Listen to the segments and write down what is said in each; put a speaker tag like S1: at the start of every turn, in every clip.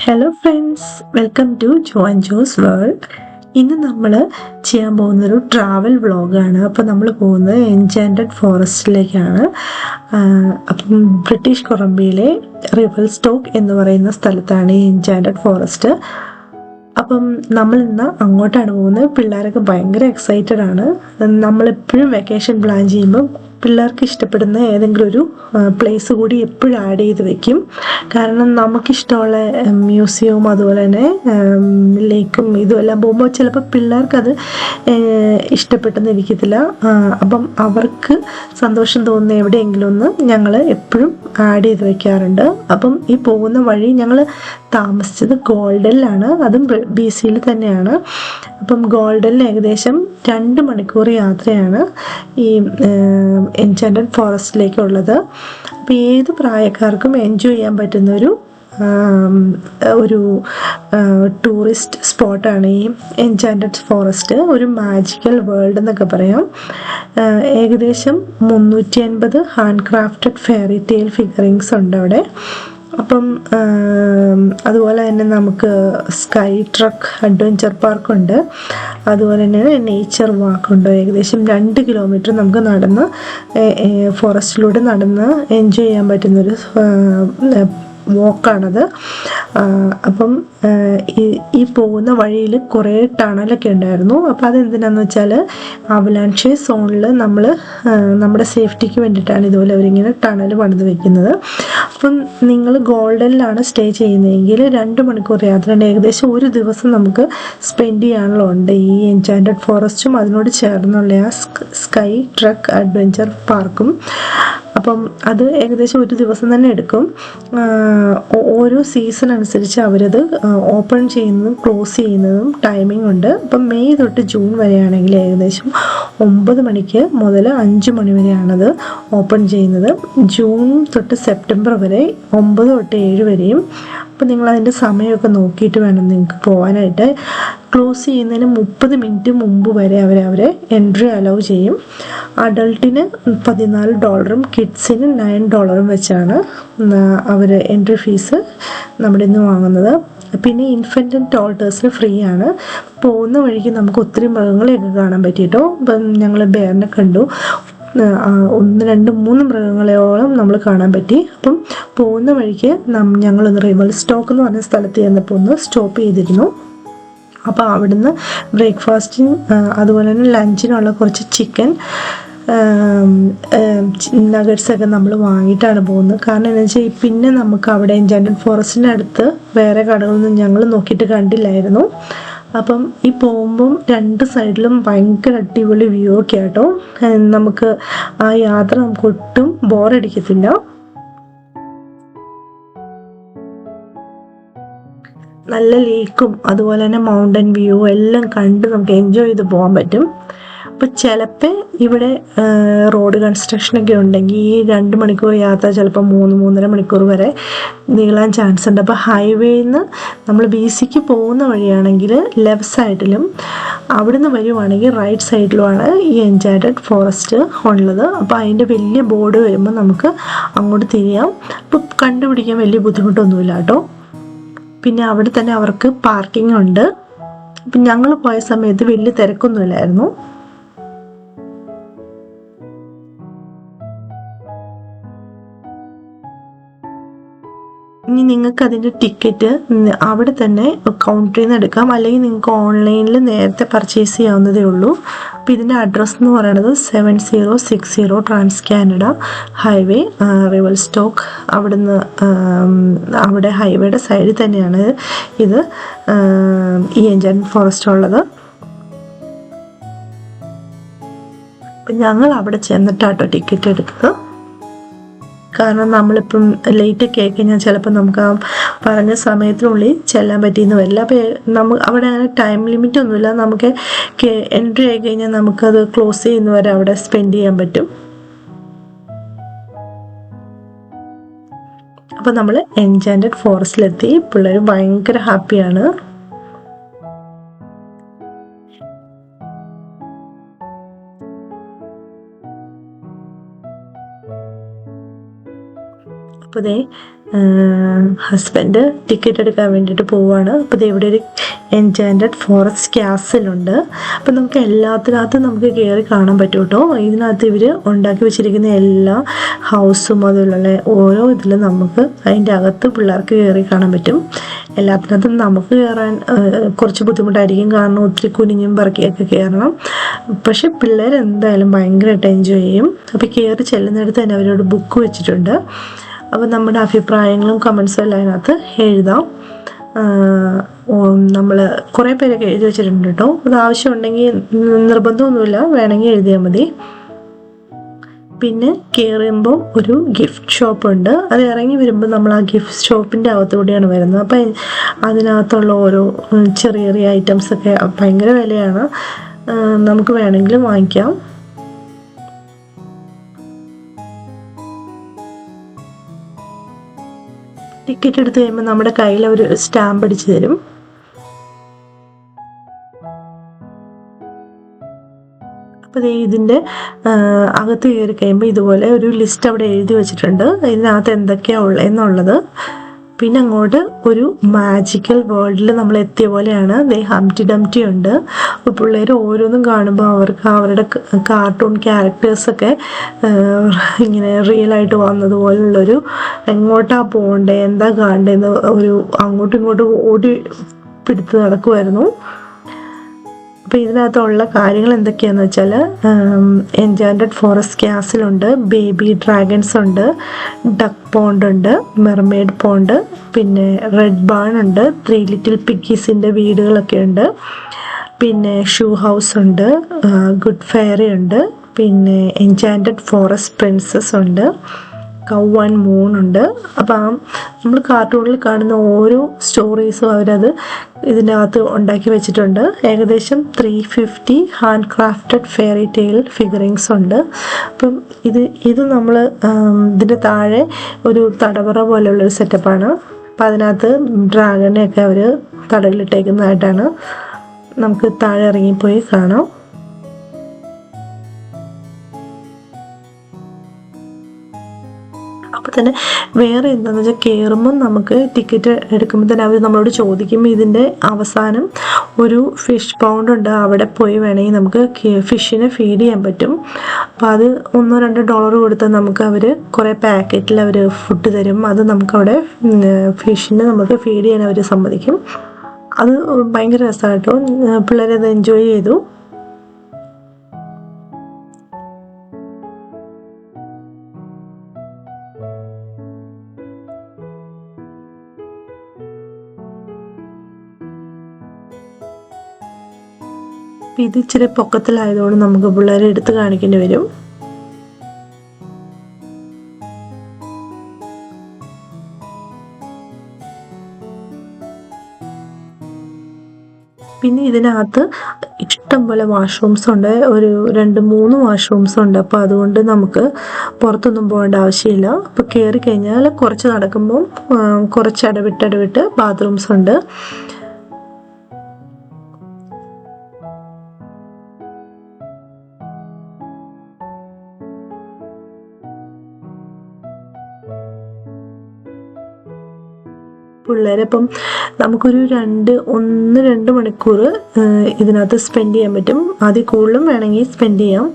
S1: Hello friends, welcome to Jo and Jo's world. ഇന്ന് നമ്മൾ ചെയ്യാൻ പോകുന്നൊരു ട്രാവൽ വ്ളോഗാണ്. അപ്പോൾ നമ്മൾ പോകുന്നത് എൻചാൻറ്റഡ് ഫോറസ്റ്റിലേക്കാണ്. അപ്പം ബ്രിട്ടീഷ് കൊളംബിയയിലെ റിവൽസ്റ്റോക്ക് എന്ന് പറയുന്ന സ്ഥലത്താണ് ഈ എൻചാൻറ്റഡ് ഫോറസ്റ്റ്. അപ്പം നമ്മൾ ഇന്ന് അങ്ങോട്ടാണ് പോകുന്നത്. പിള്ളേരൊക്കെ ഭയങ്കര എക്സൈറ്റഡ് ആണ്. നമ്മളെപ്പോഴും വെക്കേഷൻ പ്ലാൻ ചെയ്യുമ്പോൾ പിള്ളേർക്ക് ഇഷ്ടപ്പെടുന്ന ഏതെങ്കിലും ഒരു പ്ലേസ് കൂടി എപ്പോഴും ആഡ് ചെയ്ത് വെക്കും. കാരണം നമുക്കിഷ്ടമുള്ള മ്യൂസിയവും അതുപോലെ തന്നെ ലേക്കും ഇതുമെല്ലാം പോകുമ്പോൾ ചിലപ്പോൾ പിള്ളേർക്കത് ഇഷ്ടപ്പെട്ടെന്നിരിക്കത്തില്ല. അപ്പം അവർക്ക് സന്തോഷം തോന്നുന്ന എവിടെയെങ്കിലും ഒന്ന് ഞങ്ങൾ എപ്പോഴും ആഡ് ചെയ്ത് വെക്കാറുണ്ട്. അപ്പം ഈ പോകുന്ന വഴി ഞങ്ങൾ താമസിച്ചത് ഗോൾഡനിലാണ്, അതും BC തന്നെയാണ്. അപ്പം ഗോൾഡനിൽ ഏകദേശം 2 മണിക്കൂർ യാത്രയാണ് ഈ എൻചാൻറ്റഡ് ഫോറസ്റ്റിലേക്കുള്ളത്. അപ്പോൾ ഏത് പ്രായക്കാർക്കും എൻജോയ് ചെയ്യാൻ പറ്റുന്ന ഒരു ടൂറിസ്റ്റ് സ്പോട്ടാണ് ഈ എൻചാൻറ്റഡ് ഫോറസ്റ്റ്. ഒരു മാജിക്കൽ വേൾഡ് എന്നൊക്കെ പറയാം. ഏകദേശം 350 ഹാൻഡ് ക്രാഫ്റ്റഡ് ഫെയറി ടെയിൽ ഫിഗറിങ്സ് ഉണ്ട് അവിടെ. അപ്പം അതുപോലെ തന്നെ നമുക്ക് സ്കൈ ട്രക്ക് അഡ്വഞ്ചർ പാർക്കുണ്ട്, അതുപോലെ തന്നെ നേച്ചർ വാക്കുണ്ട്. ഏകദേശം 2 കിലോമീറ്റർ നമുക്ക് നടന്ന് ഫോറസ്റ്റിലൂടെ നടന്ന് എൻജോയ് ചെയ്യാൻ പറ്റുന്നൊരു വാക്കാണത്. അപ്പം ഈ പോകുന്ന വഴിയിൽ കുറേ ടണലൊക്കെ ഉണ്ടായിരുന്നു. അപ്പോൾ അതെന്തിനാന്ന് വെച്ചാൽ അവലാൻഷെ സോണിൽ നമ്മുടെ സേഫ്റ്റിക്ക് വേണ്ടിയിട്ടാണ് ഇതുപോലെ അവരിങ്ങനെ ടണൽ പണിത് വെക്കുന്നത്. അപ്പം നിങ്ങൾ ഗോൾഡനിലാണ് സ്റ്റേ ചെയ്യുന്നതെങ്കിൽ 2 മണിക്കൂർ യാത്രയുണ്ട്. ഏകദേശം ഒരു ദിവസം നമുക്ക് സ്പെൻഡ് ചെയ്യാനുള്ള ഉണ്ട് ഈ എൻചാൻറ്റഡ് ഫോറസ്റ്റും അതിനോട് ചേർന്നുള്ള ആ സ്കൈ ട്രക്ക് അഡ്വഞ്ചർ പാർക്കും. അപ്പം അത് ഏകദേശം ഒരു ദിവസം തന്നെ എടുക്കും. ഓരോ സീസൺ അനുസരിച്ച് അവരത് ഓപ്പൺ ചെയ്യുന്നതും ക്ലോസ് ചെയ്യുന്നതും ടൈമിംഗ് ഉണ്ട്. അപ്പം മെയ് തൊട്ട് ജൂൺ വരെയാണെങ്കിൽ ഏകദേശം 9 മണിക്ക് മുതൽ 5 മണി വരെയാണത് ഓപ്പൺ ചെയ്യുന്നത്. ജൂൺ തൊട്ട് സെപ്റ്റംബർ വരെ 9 തൊട്ട് 7 വരെയും. അപ്പം നിങ്ങളതിൻ്റെ സമയമൊക്കെ നോക്കിയിട്ട് വേണം നിങ്ങൾക്ക് പോകാനായിട്ട്. ക്ലോസ് ചെയ്യുന്നതിന് 30 മിനിറ്റ് മുമ്പ് വരെ അവരെ എൻട്രി അലൗ ചെയ്യും. അഡൾട്ടിന് $14 കിഡ്സിന് $9 വെച്ചാണ് അവർ എൻട്രി ഫീസ് നമ്മുടെ നിന്ന് വാങ്ങുന്നത്. പിന്നെ ഇൻഫൻറ്റ് ആൻഡ് ടോൾട്ടേഴ്സിന് ഫ്രീ ആണ്. പോകുന്ന വഴിക്ക് നമുക്ക് ഒത്തിരി മൃഗങ്ങളെയൊക്കെ കാണാൻ പറ്റിയിട്ടോ. ഇപ്പം ഞങ്ങൾ ബെയറിനെ കണ്ടു, 1, 2, 3 മൃഗങ്ങളെയോളം നമ്മൾ കാണാൻ പറ്റി. അപ്പം പോകുന്ന വഴിക്ക് ഞങ്ങളൊന്ന് റിവൽസ്റ്റോക്ക് എന്ന് പറഞ്ഞ സ്ഥലത്ത് ചെന്നപ്പോൾ ഒന്ന് സ്റ്റോപ്പ് ചെയ്തിരുന്നു. അപ്പോൾ അവിടുന്ന് ബ്രേക്ക്ഫാസ്റ്റിന് അതുപോലെ തന്നെ ലഞ്ചിനുള്ള കുറച്ച് ചിക്കൻ നഗറ്റ്സൊക്കെ നമ്മൾ വാങ്ങിയിട്ടാണ് പോകുന്നത്. കാരണം എന്താ വെച്ചാൽ പിന്നെ നമുക്ക് അവിടെ എൻചാൻറ്റഡ് ഫോറസ്റ്റിൻ്റെ അടുത്ത് വേറെ കടകളൊന്നും ഞങ്ങൾ നോക്കിയിട്ട് കണ്ടില്ലായിരുന്നു. അപ്പം ഈ പോകുമ്പം 2 സൈഡിലും ഭയങ്കര അടിപൊളി വ്യൂ ഒക്കെ ആട്ടോ. നമുക്ക് ആ യാത്ര നമുക്ക് ഒട്ടും ബോറടിക്കത്തില്ല. നല്ല ലേക്കും അതുപോലെ തന്നെ മൗണ്ടൻ വ്യൂ എല്ലാം കണ്ട് നമുക്ക് എൻജോയ് ചെയ്ത് പോകാൻ പറ്റും. അപ്പോൾ ചിലപ്പോൾ ഇവിടെ റോഡ് കൺസ്ട്രക്ഷനൊക്കെ ഉണ്ടെങ്കിൽ ഈ 2 മണിക്കൂർ യാത്ര ചിലപ്പോൾ 3-3.5 മണിക്കൂർ വരെ നീളാൻ ചാൻസ് ഉണ്ട്. അപ്പോൾ ഹൈവേയിൽ നിന്ന് നമ്മൾ BCക്ക് പോകുന്ന വഴിയാണെങ്കിൽ ലെഫ്റ്റ് സൈഡിലും അവിടുന്ന് വരുവാണെങ്കിൽ റൈറ്റ് സൈഡിലുമാണ് ഈ എൻചാൻറ്റഡ് ഫോറസ്റ്റ് ഉള്ളത്. അപ്പോൾ അതിൻ്റെ വലിയ ബോർഡ് വരുമ്പോൾ നമുക്ക് അങ്ങോട്ട് തിരിയാം. അപ്പോൾ കണ്ടുപിടിക്കാൻ വലിയ ബുദ്ധിമുട്ടൊന്നുമില്ല കേട്ടോ. പിന്നെ അവിടെ തന്നെ അവർക്ക് പാർക്കിംഗ് ഉണ്ട്. അപ്പം ഞങ്ങൾ പോയ സമയത്ത് വലിയ തിരക്കൊന്നുമില്ലായിരുന്നു. ഇനി നിങ്ങൾക്ക് അതിൻ്റെ ടിക്കറ്റ് അവിടെ തന്നെ കൗണ്ടറിൽ നിന്ന് എടുക്കാം, അല്ലെങ്കിൽ നിങ്ങൾക്ക് ഓൺലൈനിൽ നേരത്തെ പർച്ചേസ് ചെയ്യാവുന്നതേ ഉള്ളൂ. അപ്പോൾ ഇതിൻ്റെ അഡ്രസ്സ് എന്ന് പറയുന്നത് 7060 ട്രാൻസ് കാനഡ ഹൈവേ റിവൽസ്റ്റോക്ക്. അവിടെ ഹൈവേയുടെ സൈഡിൽ തന്നെയാണ് ഇത് ഈ എൻചാൻറ്റഡ് ഫോറസ്റ്റ് ഉള്ളത്. അപ്പം ഞങ്ങൾ അവിടെ ചെന്നിട്ടാട്ടോ ടിക്കറ്റ് എടുത്തത്. കാരണം നമ്മളിപ്പം ലേറ്റൊക്കെ ആയിക്കഴിഞ്ഞാൽ ചിലപ്പോൾ നമുക്ക് ആ പറഞ്ഞ സമയത്തിനുള്ളിൽ ചെല്ലാൻ പറ്റിയെന്ന് വരില്ല. അപ്പോൾ അവിടെ അങ്ങനെ ടൈം ലിമിറ്റ് ഒന്നുമില്ല. നമുക്ക് എൻട്രി ആയി കഴിഞ്ഞാൽ നമുക്കത് ക്ലോസ് ചെയ്യുന്നവരെ അവിടെ സ്പെൻഡ് ചെയ്യാൻ പറ്റും. അപ്പോൾ നമ്മൾ എൻചാൻറ്റഡ് ഫോറസ്റ്റിലെത്തി. പിള്ളേർ ഭയങ്കര ഹാപ്പിയാണ്. അപ്പോൾ ഹസ്ബൻഡ് ടിക്കറ്റ് എടുക്കാൻ വേണ്ടിയിട്ട് പോവുകയാണ്. അപ്പോൾ ഇത് ഇവിടെ ഒരു എൻചാൻറ്റഡ് ഫോറസ്റ്റ് ക്യാസിലുണ്ട്. അപ്പം നമുക്ക് എല്ലാത്തിനകത്തും നമുക്ക് കയറി കാണാൻ പറ്റും കേട്ടോ. ഇതിനകത്ത് ഇവർ ഉണ്ടാക്കി വെച്ചിരിക്കുന്ന എല്ലാ ഹൗസും അതുപോലെ ഓരോ ഇതിലും നമുക്ക് അതിൻ്റെ അകത്ത് പിള്ളേർക്ക് കയറി കാണാൻ പറ്റും. എല്ലാത്തിനകത്തും നമുക്ക് കയറാൻ കുറച്ച് ബുദ്ധിമുട്ടായിരിക്കും, കാരണം ഒത്തിരി കുനിഞ്ഞും പറക്കിയൊക്കെ കയറണം. പക്ഷെ പിള്ളേർ എന്തായാലും ഭയങ്കരമായിട്ട് എൻജോയ് ചെയ്യും. അപ്പോൾ കയറി ചെല്ലുന്നിടത്ത് തന്നെ അവരോട് ബുക്ക് വെച്ചിട്ടുണ്ട്. അപ്പോൾ നമ്മുടെ അഭിപ്രായങ്ങളും കമൻസും എല്ലാം അതിനകത്ത് എഴുതാം. നമ്മൾ കുറേ പേരൊക്കെ എഴുതി വെച്ചിട്ടുണ്ട് കേട്ടോ. അത് ആവശ്യമുണ്ടെങ്കിൽ, നിർബന്ധമൊന്നുമില്ല, വേണമെങ്കിൽ എഴുതിയാൽ മതി. പിന്നെ കയറുമ്പോൾ ഒരു ഗിഫ്റ്റ് ഷോപ്പുണ്ട്. അത് ഇറങ്ങി വരുമ്പോൾ നമ്മൾ ആ ഗിഫ്റ്റ് ഷോപ്പിൻ്റെ അകത്തുകൂടിയാണ് വരുന്നത്. അപ്പം അതിനകത്തുള്ള ഓരോ ചെറിയ ചെറിയ ഐറ്റംസൊക്കെ ഭയങ്കര വിലയാണ്. നമുക്ക് വേണമെങ്കിലും വാങ്ങിക്കാം. ടിക്കറ്റ് എടുത്ത് കഴിയുമ്പോൾ നമ്മുടെ കയ്യിൽ അവർ സ്റ്റാമ്പ് അടിച്ച് തരും. അപ്പോൾ ഇതിൻ്റെ അകത്ത് കയറി കഴിയുമ്പോൾ ഇതുപോലെ ഒരു ലിസ്റ്റ് അവിടെ എഴുതി വെച്ചിട്ടുണ്ട്, ഇതിനകത്ത് എന്തൊക്കെയാണ് ഉള്ളത് എന്നുള്ളത്. പിന്നെ അങ്ങോട്ട് ഒരു മാജിക്കൽ വേൾഡിൽ നമ്മൾ എത്തിയ പോലെയാണ്. ഹംറ്റി ഡംറ്റി ഉണ്ട്. അപ്പോൾ പിള്ളേർ ഓരോന്നും കാണുമ്പോൾ അവർക്ക് അവരുടെ കാർട്ടൂൺ ക്യാരക്ടേഴ്സൊക്കെ ഇങ്ങനെ റിയലായിട്ട് വന്നതുപോലുള്ളൊരു എങ്ങോട്ടാണ് പോകണ്ടേ, എന്താ കാണണ്ടേന്ന് ഒരു അങ്ങോട്ടും ഇങ്ങോട്ടും ഓടി പിടുത്ത് നടക്കുമായിരുന്നു. അപ്പോൾ ഇതിനകത്തുള്ള കാര്യങ്ങൾ എന്തൊക്കെയാണെന്ന് വെച്ചാൽ, എൻചാൻറ്റഡ് ഫോറസ്റ്റ് ക്യാസിലുണ്ട്, ബേബി ഡ്രാഗൺസ് ഉണ്ട്, ഡക്ക് പോണ്ട് ഉണ്ട്, മെർമെയ്ഡ് പോണ്ട്, പിന്നെ റെഡ് ബാൺ ഉണ്ട്, 3 ലിറ്റിൽ പിഗ്ഗീസിൻ്റെ വീടുകളൊക്കെ ഉണ്ട്, പിന്നെ ഷൂ ഹൗസ് ഉണ്ട്, ഗുഡ് ഫെയറി ഉണ്ട്, പിന്നെ എൻചാൻറ്റഡ് ഫോറസ്റ്റ് പ്രിൻസസ് ഉണ്ട്, കൗ ആൻഡ് മൂൺ ഉണ്ട്. അപ്പം നമ്മൾ കാർട്ടൂണിൽ കാണുന്ന ഓരോ സ്റ്റോറീസും അവരത് ഇതിൻ്റെ അകത്ത് ഉണ്ടാക്കി വെച്ചിട്ടുണ്ട്. ഏകദേശം 350 ഹാൻഡ് ക്രാഫ്റ്റഡ് ഫെയറി ടെയിൽ ഫിഗറിങ്സ് ഉണ്ട്. അപ്പം ഇത് നമ്മൾ ഇതിൻ്റെ താഴെ ഒരു തടവറ പോലെയുള്ളൊരു സെറ്റപ്പാണ്. അപ്പം അതിനകത്ത് ഡ്രാഗനെയൊക്കെ അവർ തടവിലിട്ടേക്കുന്നതായിട്ടാണ് നമുക്ക് താഴെ ഇറങ്ങിപ്പോയി കാണാം. അപ്പോൾ തന്നെ വേറെ എന്താണെന്ന് വെച്ചാൽ, കയറുമ്പം നമുക്ക് ടിക്കറ്റ് എടുക്കുമ്പോൾ തന്നെ അവർ നമ്മളോട് ചോദിക്കും, ഇതിൻ്റെ അവസാനം ഒരു ഫിഷ് പൗണ്ട് ഉണ്ട്, അവിടെ പോയി വേണമെങ്കിൽ നമുക്ക് ഫിഷിനെ ഫീഡ് ചെയ്യാൻ പറ്റും. അപ്പോൾ അത് $1-2 കൊടുത്താൽ നമുക്ക് അവർ കുറേ പാക്കറ്റിൽ അവർ ഫുഡ് തരും. അത് നമുക്കവിടെ ഫിഷിനെ നമുക്ക് ഫീഡ് ചെയ്യാൻ അവർ സമ്മതിക്കും. അത് ഭയങ്കര രസമാണ് കേട്ടോ. പിള്ളേരത് എൻജോയ് ചെയ്തു. ഇത് ഇച്ചിരി പൊക്കത്തിലായതുകൊണ്ട് നമുക്ക് പിള്ളേരെ എടുത്ത് കാണിക്കേണ്ടി വരും. പിന്നെ ഇതിനകത്ത് ഇഷ്ടം പോലെ വാഷ്റൂംസ് ഉണ്ട്, ഒരു 2-3 വാഷ്റൂംസ് ഉണ്ട്. അപ്പോൾ അതുകൊണ്ട് നമുക്ക് പുറത്തൊന്നും പോകേണ്ട ആവശ്യമില്ല. അപ്പോൾ കയറി കഴിഞ്ഞാൽ കുറച്ച് നടക്കുമ്പോൾ കുറച്ച് ഇടവിട്ട് ബാത്റൂംസ് ഉണ്ട്. പിള്ളേരപ്പം നമുക്കൊരു 1-2 മണിക്കൂർ ഇതിനകത്ത് സ്പെൻഡ് ചെയ്യാൻ പറ്റും. അതിൽ കൂടുതലും വേണമെങ്കിൽ സ്പെൻഡ് ചെയ്യാം.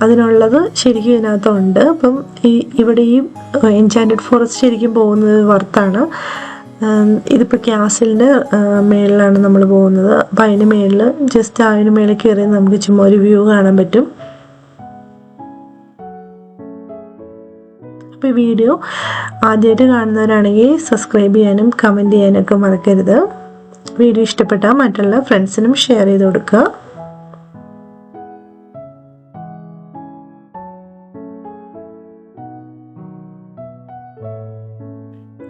S1: അതിനുള്ളത് ശരിക്കും ഇതിനകത്തുണ്ട്. അപ്പം ഇവിടെ ഈ എൻചാൻറ്റഡ് ഫോറസ്റ്റ് ശരിക്കും പോകുന്നത് വർത്താണ്. ഇതിപ്പോൾ ക്യാസിലിൻ്റെ മേളിലാണ് നമ്മൾ പോകുന്നത്. അപ്പം അതിന് മേളിൽ അതിന് മേളിൽ കയറി നമുക്ക് ചുമ്മാ ഒരു വ്യൂ കാണാൻ പറ്റും. അപ്പോൾ ഈ വീഡിയോ ആദ്യമായിട്ട് കാണുന്നവരാണെങ്കിൽ സബ്സ്ക്രൈബ് ചെയ്യാനും കമൻറ്റ് ചെയ്യാനൊക്കെ മറക്കരുത്. വീഡിയോ ഇഷ്ടപ്പെട്ടാൽ മറ്റുള്ള ഫ്രണ്ട്സിനും ഷെയർ ചെയ്ത് കൊടുക്കുക.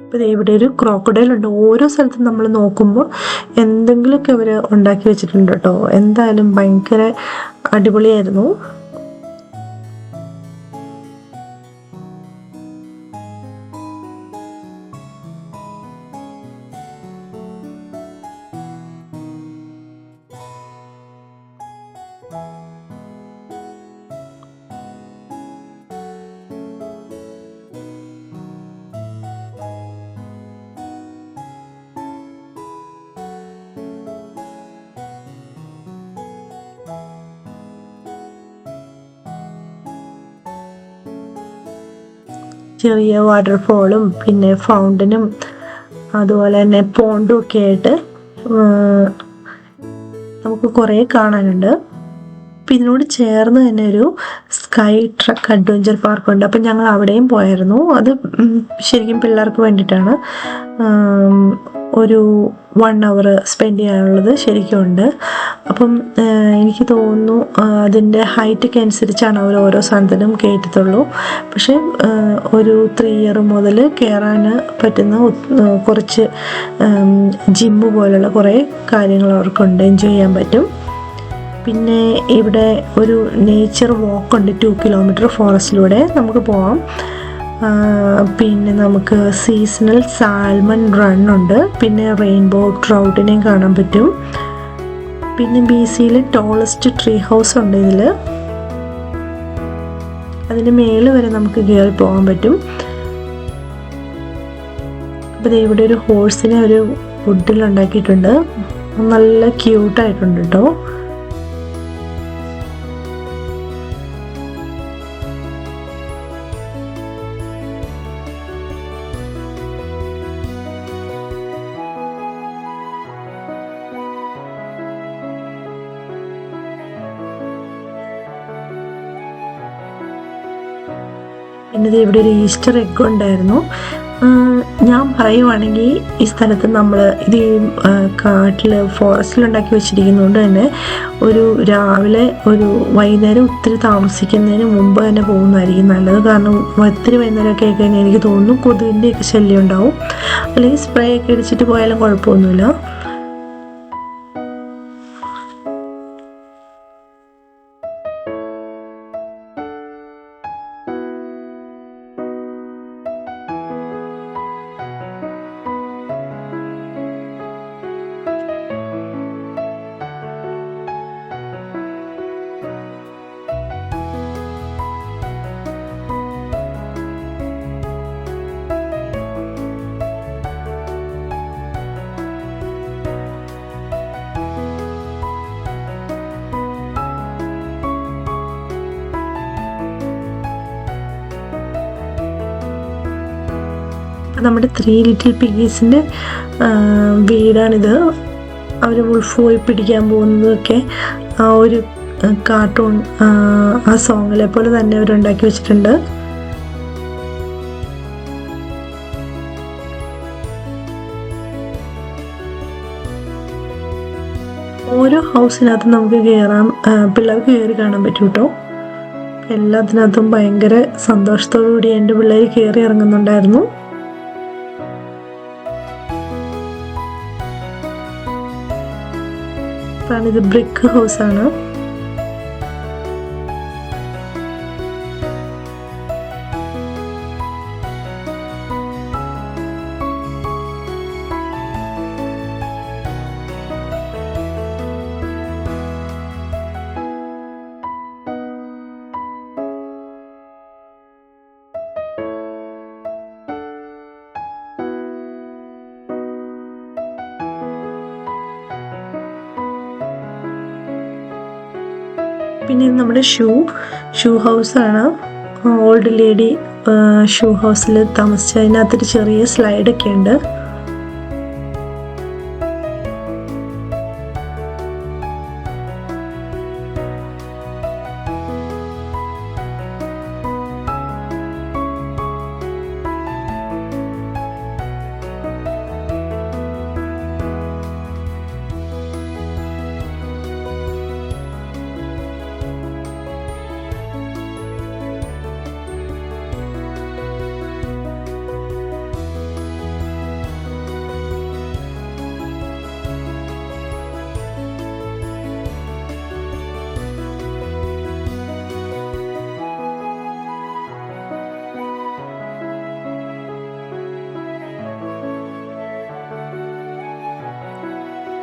S1: അപ്പോൾ ഇവിടെ ഒരു ക്രോക്കഡൈൽ ഉണ്ട്. ഓരോ സ്ഥലത്തും നമ്മൾ നോക്കുമ്പോൾ എന്തെങ്കിലുമൊക്കെ അവർ ഉണ്ടാക്കി വെച്ചിട്ടുണ്ട് കേട്ടോ. എന്തായാലും ഭയങ്കര അടിപൊളിയായിരുന്നു. ചെറിയ വാട്ടർഫോളും പിന്നെ ഫൗണ്ടനും അതുപോലെ തന്നെ പോണ്ടും ഒക്കെ ആയിട്ട് നമുക്ക് കുറേ കാണാനുണ്ട്. അപ്പം ഇതിനോട് ചേർന്ന് തന്നെ ഒരു സ്കൈ ട്രക്ക് അഡ്വഞ്ചർ പാർക്കുണ്ട്. അപ്പം ഞങ്ങൾ അവിടെയും പോയായിരുന്നു. അത് ശരിക്കും പിള്ളേർക്ക് വേണ്ടിയിട്ടാണ്. ഒരു 1 hour സ്പെൻഡ് ചെയ്യാനുള്ളത് ശരിക്കും ഉണ്ട്. അപ്പം എനിക്ക് തോന്നുന്നു അതിൻ്റെ ഹൈറ്റൊക്കെ അനുസരിച്ചാണ് അവർ ഓരോ സാധനത്തിനും കയറ്റത്തുള്ളൂ. പക്ഷേ ഒരു 3 year മുതൽ കയറാൻ പറ്റുന്ന കുറച്ച് ജിമ്മ് പോലുള്ള കുറേ കാര്യങ്ങൾ അവർക്കുണ്ട്, എൻജോയ് ചെയ്യാൻ പറ്റും. പിന്നെ ഇവിടെ ഒരു നേച്ചർ വാക്കുണ്ട്, 2 kilometer ഫോറസ്റ്റിലൂടെ നമുക്ക് പോവാം. പിന്നെ നമുക്ക് സീസണൽ സാൽമൺ റൺ ഉണ്ട്. പിന്നെ റെയിൻബോ ട്രൗട്ടിനെയും കാണാൻ പറ്റും. പിന്നെ BCയിലെ ടോളസ്റ്റ് ട്രീ ഹൗസ് ഉണ്ട് ഇതിൽ. അതിന് മേലെ വരെ നമുക്ക് കയറി പോകാൻ പറ്റും. അപ്പോൾ ഇവിടെ ഒരു ഹോഴ്സിനെ ഒരു വുഡിൽ ഉണ്ടാക്കിയിട്ടുണ്ട്. നല്ല ക്യൂട്ടായിട്ടുണ്ട് കേട്ടോ. പിന്നെ ഇവിടെ ഒരു ഈസ്റ്റർ എഗ് ഉണ്ടായിരുന്നു. ഞാൻ പറയുവാണെങ്കിൽ ഈ സ്ഥലത്ത് നമ്മൾ ഇത് കാട്ടിൽ ഫോറസ്റ്റിലുണ്ടാക്കി വെച്ചിരിക്കുന്നതുകൊണ്ട് തന്നെ ഒരു രാവിലെ ഒരു വൈകുന്നേരം ഒത്തിരി താമസിക്കുന്നതിന് മുമ്പ് തന്നെ പോകുന്നതായിരിക്കും നല്ലത്. കാരണം ഒത്തിരി വൈകുന്നേരമൊക്കെ ആയിക്കഴിഞ്ഞാൽ എനിക്ക് തോന്നുന്നു കൊതുകിൻ്റെയൊക്കെ ശല്യം ഉണ്ടാവും. അല്ലെങ്കിൽ സ്പ്രേ ഒക്കെ അടിച്ചിട്ട് പോയാലും കുഴപ്പമൊന്നുമില്ല. നമ്മുടെ 3 ലിറ്റിൽ പിഗീസിൻ്റെ വീടാണിത്. അവർ വുൾഫ് പോയി പിടിക്കാൻ പോകുന്നതൊക്കെ ആ ഒരു കാർട്ടൂൺ ആ സോങ്ങിലെ പോലെ തന്നെ അവരുണ്ടാക്കി വെച്ചിട്ടുണ്ട്. ഓരോ ഹൗസിനകത്തും നമുക്ക് കയറാം, പിള്ളേർക്ക് കയറി കാണാൻ പറ്റും കേട്ടോ. എല്ലാത്തിനകത്തും ഭയങ്കര സന്തോഷത്തോടു കൂടി എൻ്റെ പിള്ളേർ കയറി ഇറങ്ങുന്നുണ്ടായിരുന്നു. ഇത് ബ്രിക്ക് ഹൗസാണ്. പിന്നെ ഇത് നമ്മുടെ ഷൂ ഹൗസാണ്. ഓൾഡ് ലേഡി ഷൂ ഹൗസിൽ താമസിച്ച അതിനകത്തൊരു ചെറിയ സ്ലൈഡൊക്കെ ഉണ്ട്.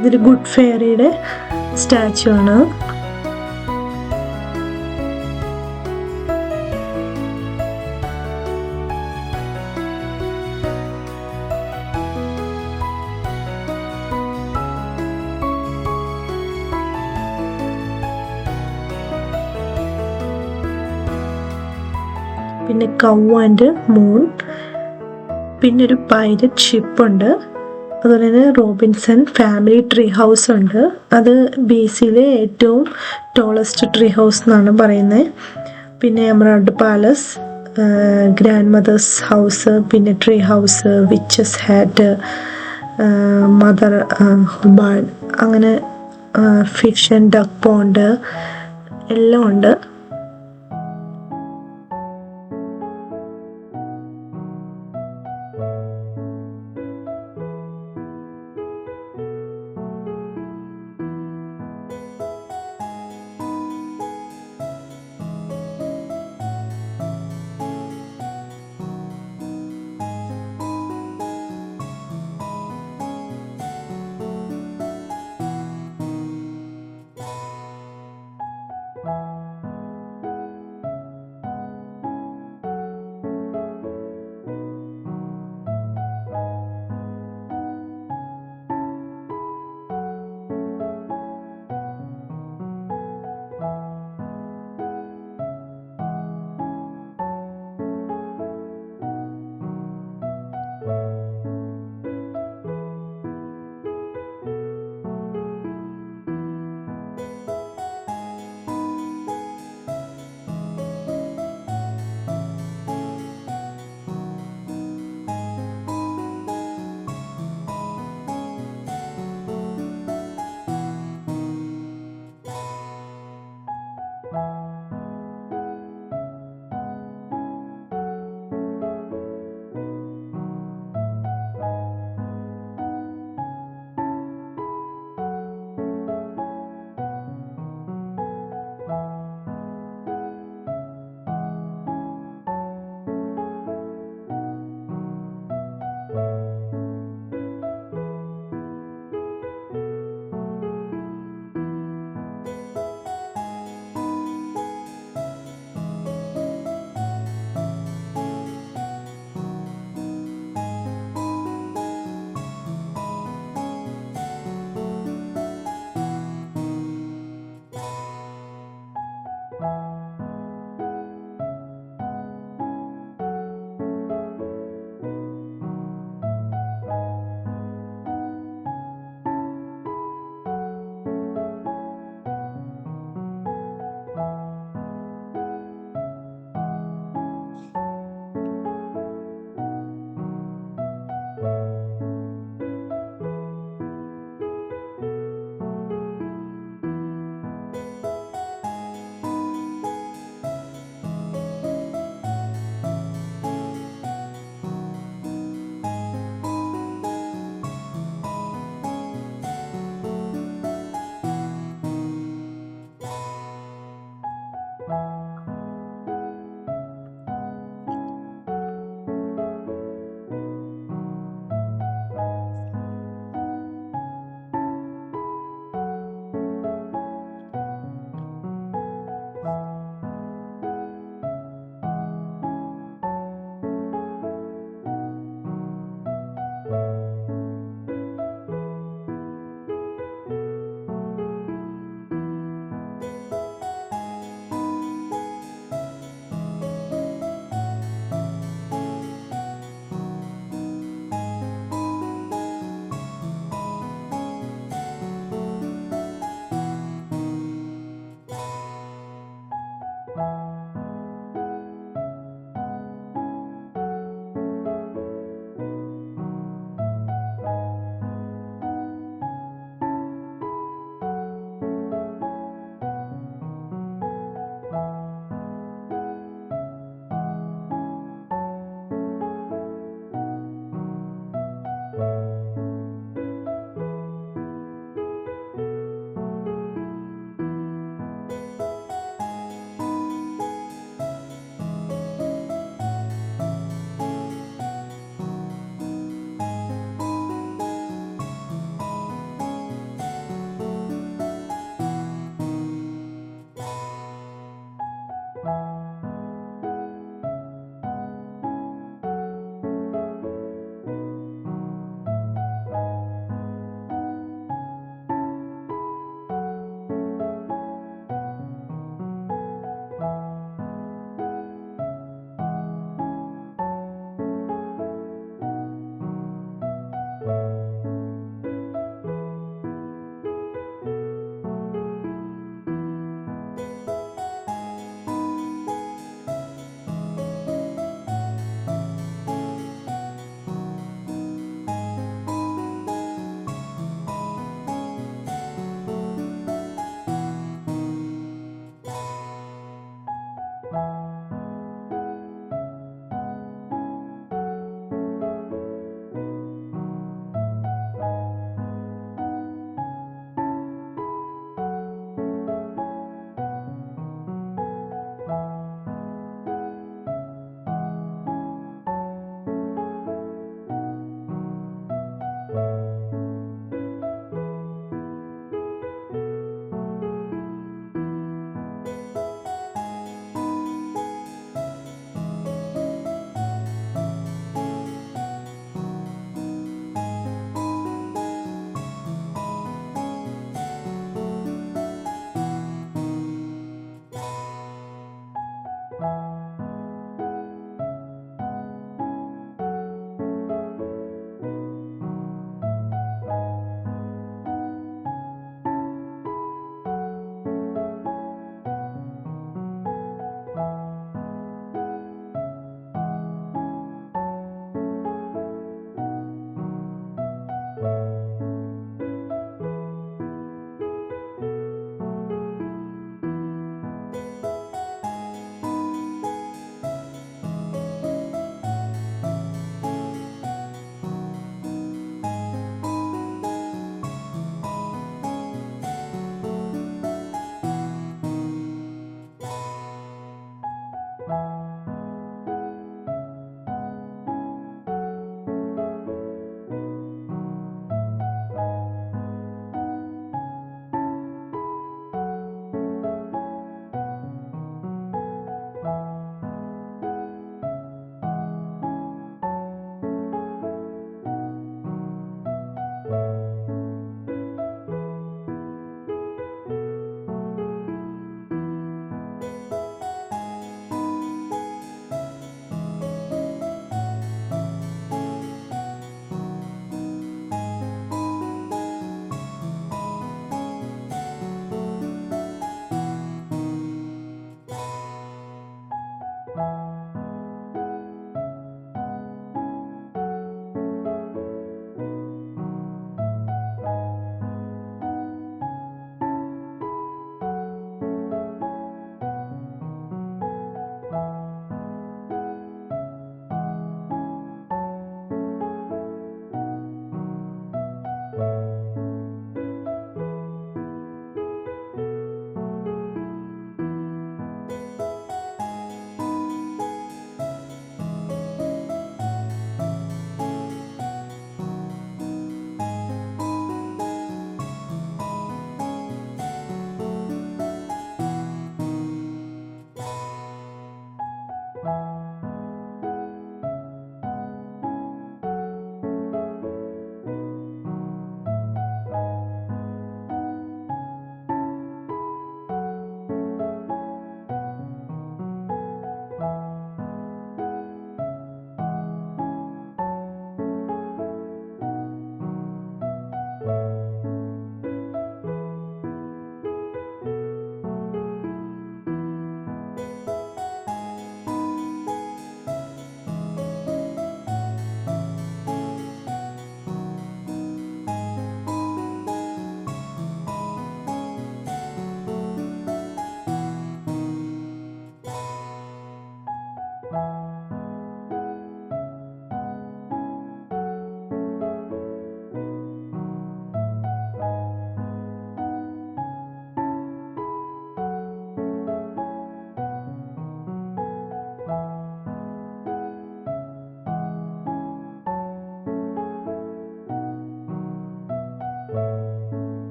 S1: ഇതൊരു ഗുഡ് ഫെയറിയുടെ സ്റ്റാച്ചു ആണ്. പിന്നെ കൗ ആൻഡ് മൂൺ, പിന്നെ ഒരു പൈലറ്റ് ഷിപ്പുണ്ട്, അതുപോലെ തന്നെ റോബിൻസൺ ഫാമിലി ട്രീ ഹൗസ് ഉണ്ട്. അത് BCയിലെ ഏറ്റവും ടോളസ്റ്റ് ട്രീ ഹൗസ് എന്നാണ് പറയുന്നത്. പിന്നെ emerald palace, grandmother's house, പിന്നെ tree house, witch's hat, mother barn, അങ്ങനെ ഫിഷ് ആൻഡ് ഡക്ക് പോണ്ട് എല്ലാം ഉണ്ട്.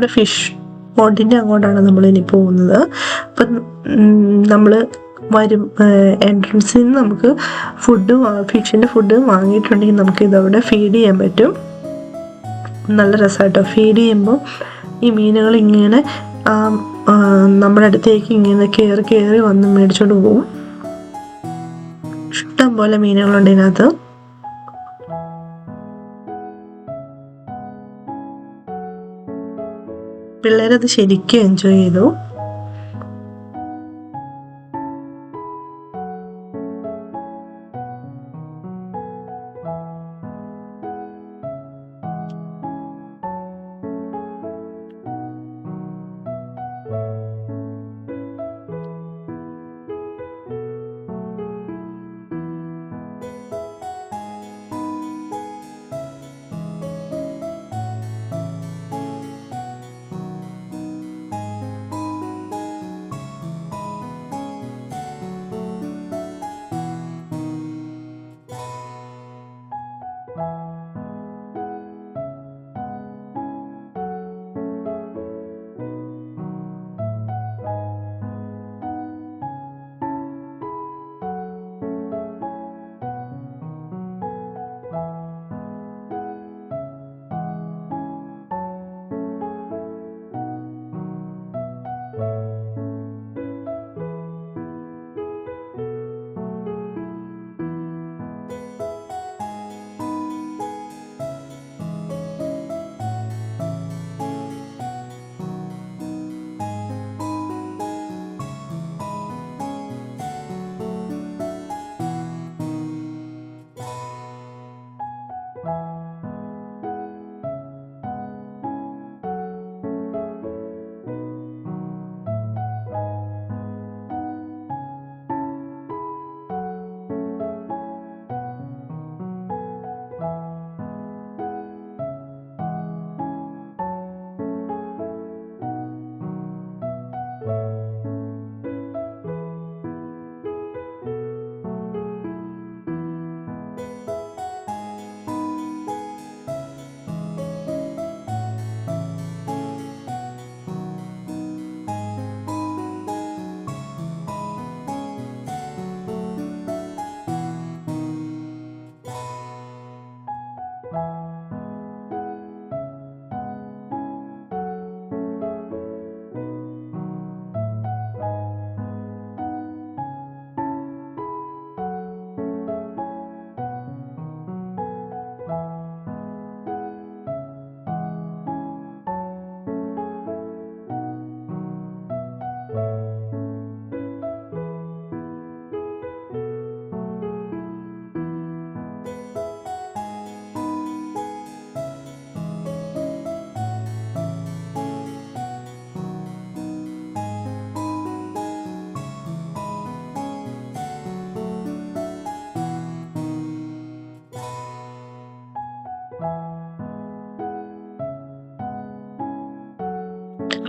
S1: നമ്മുടെ ഫിഷ് പോണ്ടിൻ്റെ അങ്ങോട്ടാണ് നമ്മൾ ഇനി പോകുന്നത്. അപ്പം നമ്മൾ വരും എൻട്രൻസിൽ നിന്ന് നമുക്ക് ഫിഷിൻ്റെ ഫുഡ് വാങ്ങിയിട്ടുണ്ടെങ്കിൽ നമുക്ക് ഇതവിടെ ഫീഡ് ചെയ്യാൻ പറ്റും. നല്ല രസമായിട്ടോ. ഫീഡ് ചെയ്യുമ്പോൾ ഈ മീനുകൾ ഇങ്ങനെ നമ്മുടെ അടുത്തേക്ക് ഇങ്ങനെ കയറി വന്ന് മേടിച്ചോണ്ട് പോകും. ഇഷ്ടം പോലെ മീനുകളുണ്ട് ഇതിനകത്ത്. പിള്ളേരത് ശരിക്കും എൻജോയ് ചെയ്തു.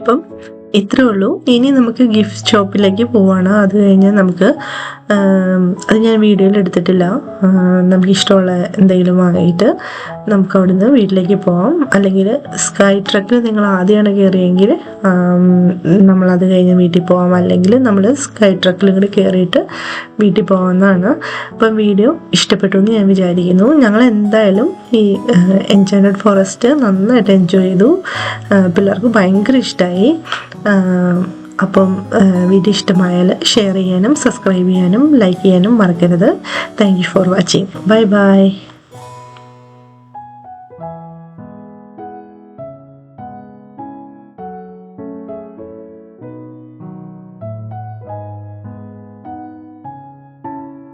S1: അപ്പം ഇത്രേ ഉള്ളൂ. ഇനി നമുക്ക് ഗിഫ്റ്റ് ഷോപ്പിലേക്ക് പോവാണ്. അത് കഴിഞ്ഞ് നമുക്ക് അത് ഞാൻ വീഡിയോയിൽ എടുത്തിട്ടില്ല. നമുക്ക് ഇഷ്ടമുള്ള എന്തെങ്കിലും വാങ്ങിയിട്ട് നമുക്ക് അവിടുന്ന് വീട്ടിലേക്ക് പോവാം. അല്ലെങ്കിൽ സ്കൈ ട്രക്കിൽ നിങ്ങൾ ആദ്യമാണ് കയറിയെങ്കിൽ നമ്മളത് കഴിഞ്ഞ് വീട്ടിൽ പോവാം. അല്ലെങ്കിൽ നമ്മൾ സ്കൈ ട്രക്കിൽ കൂടി കയറിയിട്ട് വീട്ടിൽ പോകാവുന്നതാണ്. അപ്പം വീഡിയോ ഇഷ്ടപ്പെട്ടു എന്ന് ഞാൻ വിചാരിക്കുന്നു. ഞങ്ങൾ എന്തായാലും ഈ എൻചാന്റഡ് ഫോറസ്റ്റ് നന്നായിട്ട് എൻജോയ് ചെയ്തു. പിള്ളേർക്ക് ഭയങ്കര ഇഷ്ടമായി. അപ്പം വീഡിയോ ഇഷ്ടമായാൽ ഷെയർ ചെയ്യാനും സബ്സ്ക്രൈബ് ചെയ്യാനും ലൈക്ക് ചെയ്യാനും മറക്കരുത്. Thank you for watching. Bye bye.